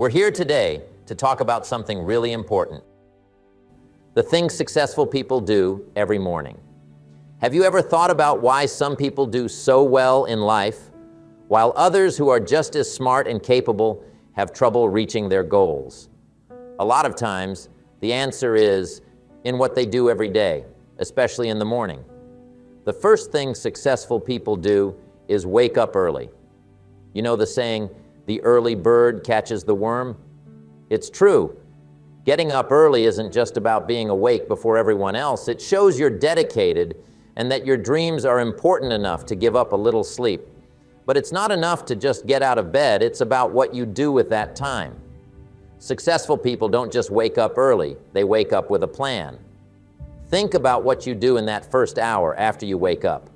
We're here today to talk about something really important. The things successful people do every morning. Have you ever thought about why some people do so well in life, while others who are just as smart and capable have trouble reaching their goals? A lot of times, the answer is in what they do every day, especially in the morning. The first thing successful people do is wake up early. You know the saying, the early bird catches the worm? It's true. Getting up early isn't just about being awake before everyone else. It shows you're dedicated and that your dreams are important enough to give up a little sleep. But it's not enough to just get out of bed. It's about what you do with that time. Successful people don't just wake up early. They wake up with a plan. Think about what you do in that first hour after you wake up.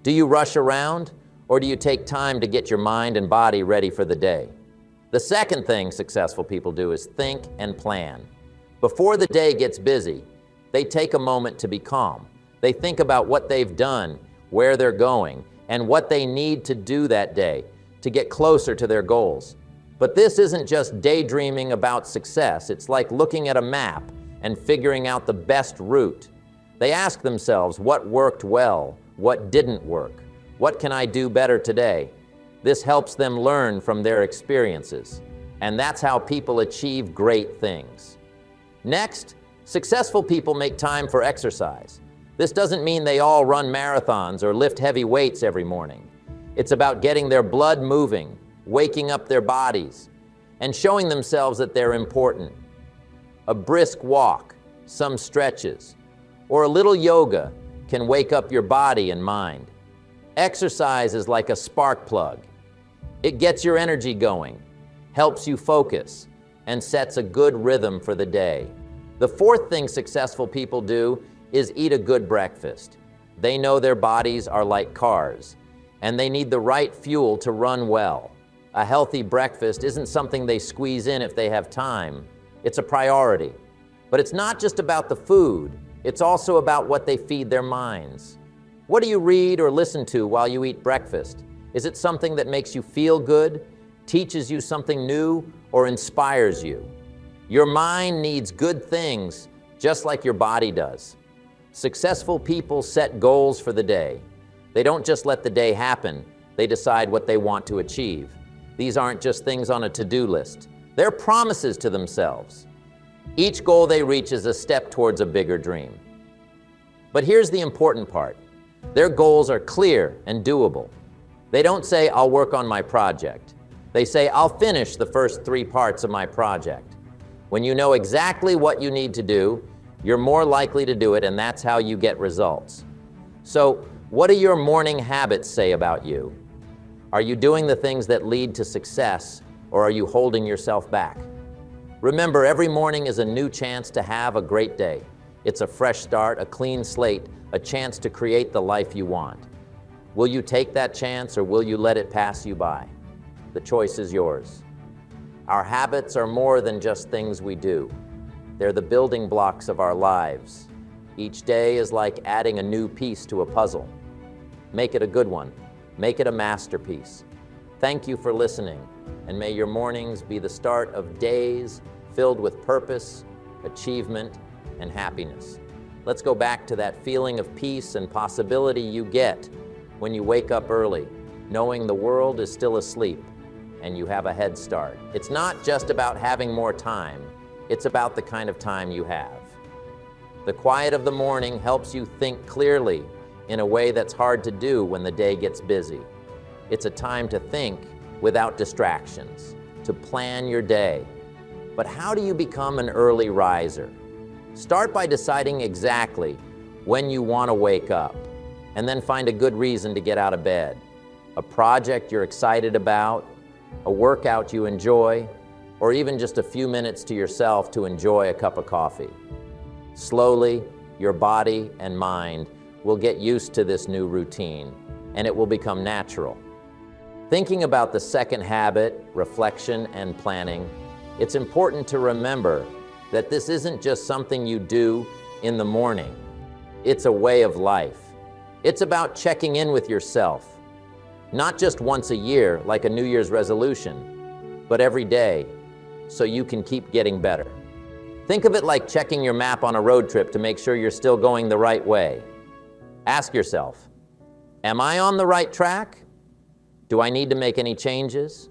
Do you rush around, or do you take time to get your mind and body ready for the day? The second thing successful people do is think and plan. Before the day gets busy, they take a moment to be calm. They think about what they've done, where they're going, and what they need to do that day to get closer to their goals. But this isn't just daydreaming about success. It's like looking at a map and figuring out the best route. They ask themselves what worked well, what didn't work. What can I do better today? This helps them learn from their experiences. And that's how people achieve great things. Next, successful people make time for exercise. This doesn't mean they all run marathons or lift heavy weights every morning. It's about getting their blood moving, waking up their bodies, and showing themselves that they're important. A brisk walk, some stretches, or a little yoga can wake up your body and mind. Exercise is like a spark plug. It gets your energy going, helps you focus, and sets a good rhythm for the day. The fourth thing successful people do is eat a good breakfast. They know their bodies are like cars, and they need the right fuel to run well. A healthy breakfast isn't something they squeeze in if they have time. It's a priority. But it's not just about the food. It's also about what they feed their minds. What do you read or listen to while you eat breakfast? Is it something that makes you feel good, teaches you something new, or inspires you? Your mind needs good things just like your body does. Successful people set goals for the day. They don't just let the day happen. They decide what they want to achieve. These aren't just things on a to-do list. They're promises to themselves. Each goal they reach is a step towards a bigger dream. But here's the important part. Their goals are clear and doable. They don't say, I'll work on my project. They say, I'll finish the first 3 parts of my project. When you know exactly what you need to do, you're more likely to do it, and that's how you get results. So, what do your morning habits say about you? Are you doing the things that lead to success, or are you holding yourself back? Remember, every morning is a new chance to have a great day. It's a fresh start, a clean slate, a chance to create the life you want. Will you take that chance, or will you let it pass you by? The choice is yours. Our habits are more than just things we do. They're the building blocks of our lives. Each day is like adding a new piece to a puzzle. Make it a good one. Make it a masterpiece. Thank you for listening, and may your mornings be the start of days filled with purpose, achievement, and happiness. Let's go back to that feeling of peace and possibility you get when you wake up early, knowing the world is still asleep and you have a head start. It's not just about having more time, it's about the kind of time you have. The quiet of the morning helps you think clearly in a way that's hard to do when the day gets busy. It's a time to think without distractions, to plan your day. But how do you become an early riser? Start by deciding exactly when you want to wake up, and then find a good reason to get out of bed. A project you're excited about, a workout you enjoy, or even just a few minutes to yourself to enjoy a cup of coffee. Slowly, your body and mind will get used to this new routine, and it will become natural. Thinking about the second habit, reflection and planning, it's important to remember that this isn't just something you do in the morning. It's a way of life. It's about checking in with yourself, not just once a year like a New Year's resolution, but every day. so you can keep getting better. Think of it like checking your map on a road trip to make sure you're still going the right way. Ask yourself, am I on the right track? Do I need to make any changes?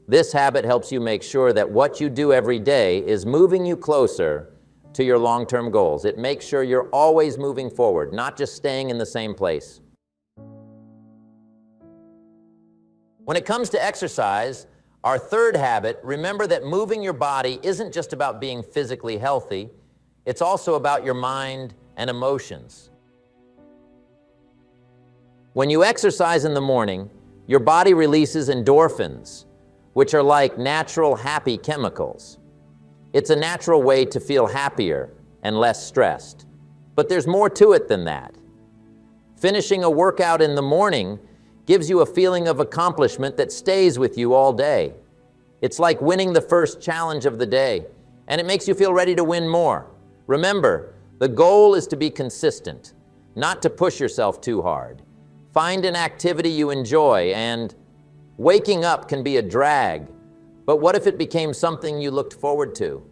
This habit helps you make sure that what you do every day is moving you closer to your long-term goals. It makes sure you're always moving forward, not just staying in the same place. When it comes to exercise, our third habit, remember that moving your body isn't just about being physically healthy, it's also about your mind and emotions. When you exercise in the morning, your body releases endorphins, which are like natural happy chemicals. It's a natural way to feel happier and less stressed. But there's more to it than that. Finishing a workout in the morning gives you a feeling of accomplishment that stays with you all day. It's like winning the first challenge of the day, and it makes you feel ready to win more. Remember, the goal is to be consistent, not to push yourself too hard. Find an activity you enjoy, and waking up can be a drag, but what if it became something you looked forward to?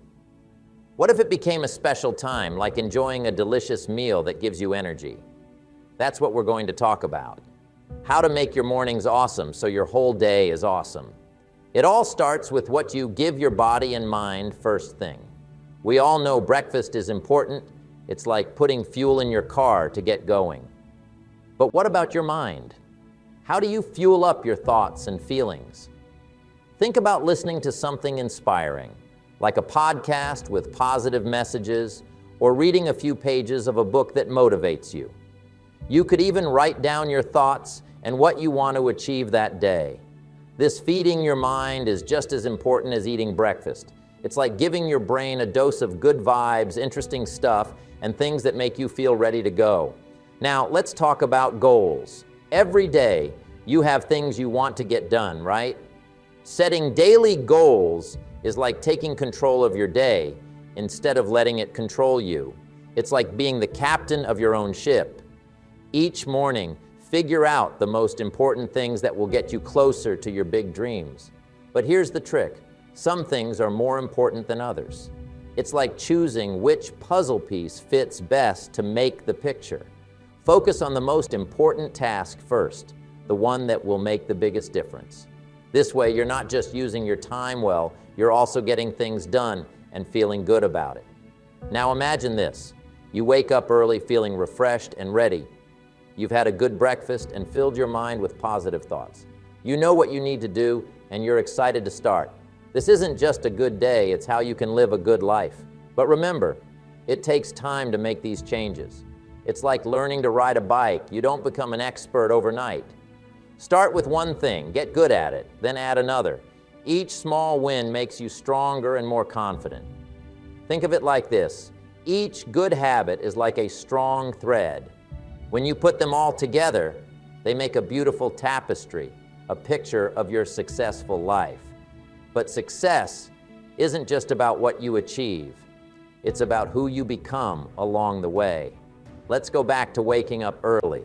What if it became a special time, like enjoying a delicious meal that gives you energy? That's what we're going to talk about. How to make your mornings awesome so your whole day is awesome. It all starts with what you give your body and mind first thing. We all know breakfast is important. It's like putting fuel in your car to get going. But what about your mind? How do you fuel up your thoughts and feelings? Think about listening to something inspiring, like a podcast with positive messages, or reading a few pages of a book that motivates you. You could even write down your thoughts and what you want to achieve that day. This feeding your mind is just as important as eating breakfast. It's like giving your brain a dose of good vibes, interesting stuff, and things that make you feel ready to go. Now, let's talk about goals. Every day, you have things you want to get done, right? Setting daily goals is like taking control of your day instead of letting it control you. It's like being the captain of your own ship. Each morning, figure out the most important things that will get you closer to your big dreams. But here's the trick. Some things are more important than others. It's like choosing which puzzle piece fits best to make the picture. Focus on the most important task first, the one that will make the biggest difference. This way, you're not just using your time well, you're also getting things done and feeling good about it. Now imagine this. You wake up early feeling refreshed and ready. You've had a good breakfast and filled your mind with positive thoughts. You know what you need to do, and you're excited to start. This isn't just a good day, it's how you can live a good life. But remember, it takes time to make these changes. It's like learning to ride a bike. You don't become an expert overnight. Start with one thing, get good at it, then add another. Each small win makes you stronger and more confident. Think of it like this. Each good habit is like a strong thread. When you put them all together, they make a beautiful tapestry, a picture of your successful life. But success isn't just about what you achieve. It's about who you become along the way. Let's go back to waking up early.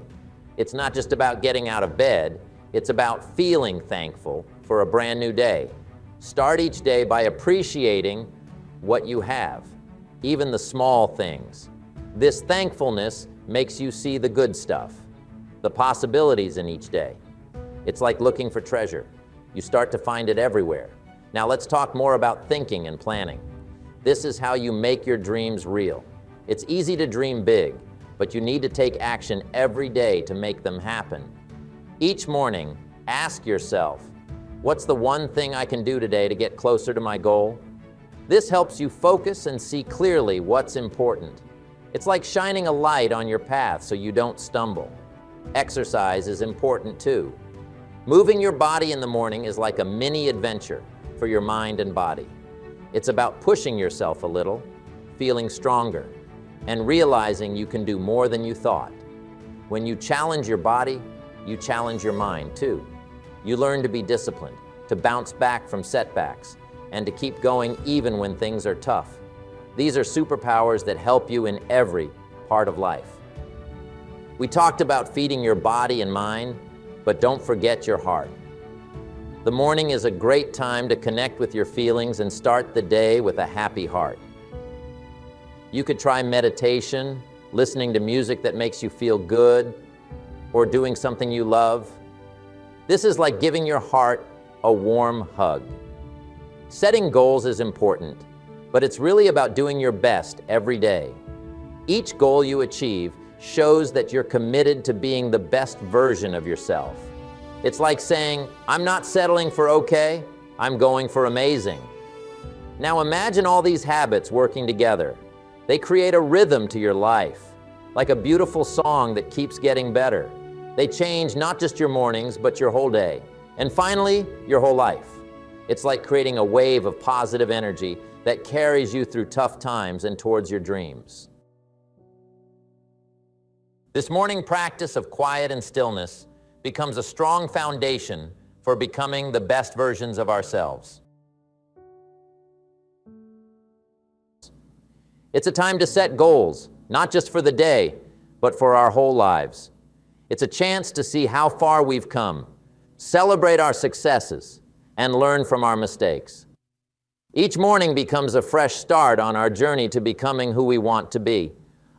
It's not just about getting out of bed, it's about feeling thankful for a brand new day. Start each day by appreciating what you have, even the small things. This thankfulness makes you see the good stuff, the possibilities in each day. It's like looking for treasure. You start to find it everywhere. Now let's talk more about thinking and planning. This is how you make your dreams real. It's easy to dream big, but you need to take action every day to make them happen. Each morning, ask yourself, what's the one thing I can do today to get closer to my goal? This helps you focus and see clearly what's important. It's like shining a light on your path so you don't stumble. Exercise is important too. Moving your body in the morning is like a mini adventure for your mind and body. It's about pushing yourself a little, feeling stronger, and realizing you can do more than you thought. When you challenge your body, you challenge your mind too. You learn to be disciplined, to bounce back from setbacks, and to keep going even when things are tough. These are superpowers that help you in every part of life. We talked about feeding your body and mind, but don't forget your heart. The morning is a great time to connect with your feelings and start the day with a happy heart. You could try meditation, listening to music that makes you feel good, or doing something you love. This is like giving your heart a warm hug. Setting goals is important, but it's really about doing your best every day. Each goal you achieve shows that you're committed to being the best version of yourself. It's like saying, I'm not settling for okay, I'm going for amazing. Now imagine all these habits working together. They create a rhythm to your life, like a beautiful song that keeps getting better. They change not just your mornings, but your whole day. And finally, your whole life. It's like creating a wave of positive energy that carries you through tough times and towards your dreams. This morning practice of quiet and stillness becomes a strong foundation for becoming the best versions of ourselves. It's a time to set goals, not just for the day, but for our whole lives. It's a chance to see how far we've come, celebrate our successes, and learn from our mistakes. Each morning becomes a fresh start on our journey to becoming who we want to be,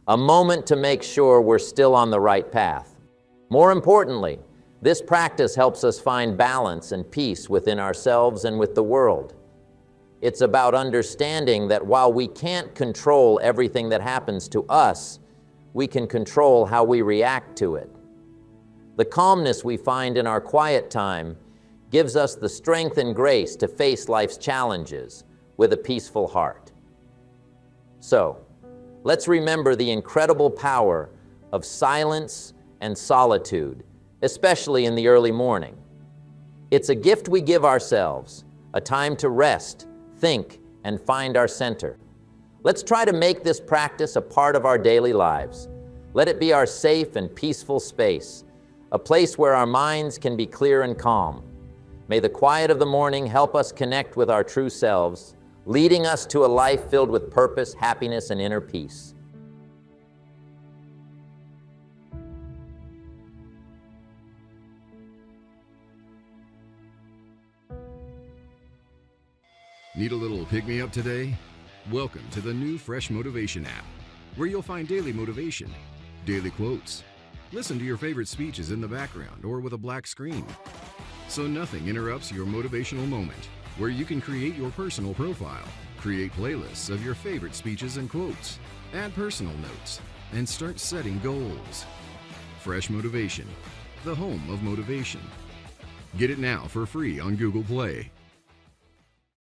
a moment to make sure we're still on the right path. More importantly, this practice helps us find balance and peace within ourselves and with the world. It's about understanding that while we can't control everything that happens to us, we can control how we react to it. The calmness we find in our quiet time gives us the strength and grace to face life's challenges with a peaceful heart. So, let's remember the incredible power of silence and solitude, especially in the early morning. It's a gift we give ourselves, a time to rest, think, and find our center. Let's try to make this practice a part of our daily lives. Let it be our safe and peaceful space, a place where our minds can be clear and calm. May the quiet of the morning help us connect with our true selves, leading us to a life filled with purpose, happiness, and inner peace. Need a little pick-me-up today? Welcome to the new Fresh Motivation app, where you'll find daily motivation, daily quotes. Listen to your favorite speeches in the background or with a black screen, so nothing interrupts your motivational moment, where you can create your personal profile, create playlists of your favorite speeches and quotes, add personal notes, and start setting goals. Fresh Motivation, the home of motivation. Get it now for free on Google Play.